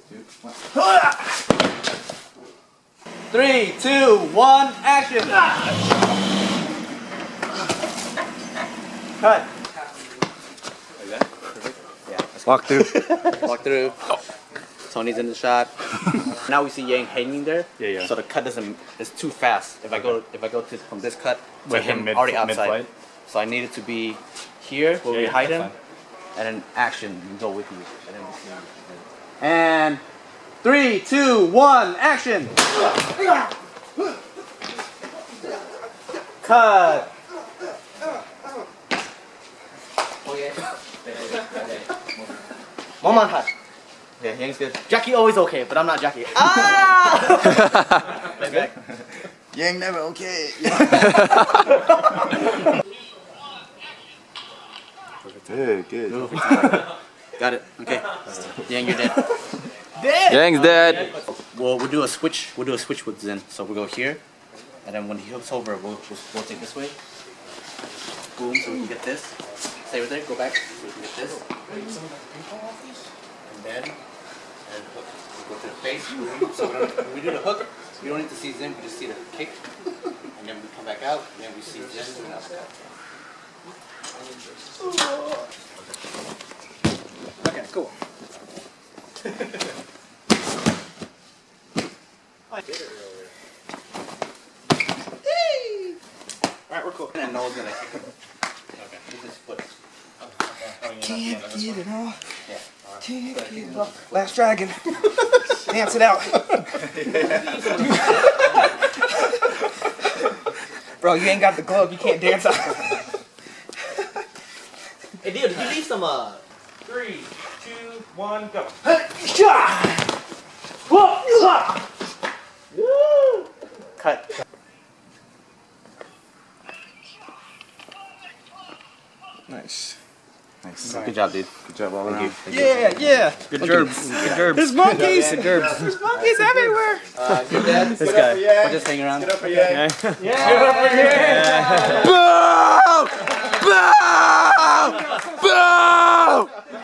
2, 1. 3, 2, 1, action! Cut. Like that? Perfect. Yeah. Walk through. Walk through. Tony's in the shot. Now we see Yang hanging there. Yeah. So the cut doesn't. It's too fast. If I go from this cut to With him him already outside. mid-flight? So I need it to be here where we Yeah, hide that's him, fine. and then action. You can go with you. And 3, 2, 1, action! Cut. One more time. Yeah, Yang's good. Jackie always okay, but I'm not Jackie. Ah! Lay back. Yang never okay. Good. Got it. Okay. Yang, you're dead. Yang's dead. We'll do a switch. We'll do a switch with Zen. So we'll go here, and then when he hooks over, we'll take this way. Boom. So we can get this. Stay right there. Go back. So we can get this. And then hook. Go to the face. So when we do the hook, we don't need to see Zen. We just see the kick, and then we come back out, and then we see Zen doing the uppercut. Okay. Cool. Alright, we're cool. And Noel's gonna kick him. Okay. With his foot. Can't get it off. Yeah. Can't get it off. Last dragon. Dance it out. Bro, you ain't got the glove. You can't dance out. Hey, dude, did you leave some 3, 2, 1, go. cut? Nice. Good job, dude. Good job all around. Yeah. Good gerbs. Good gerbs. There's monkeys. Good gerbs. There's monkeys everywhere. Your dad? This guy. We'll just hang around. Get up for Yang. Boom! Boom! Boom!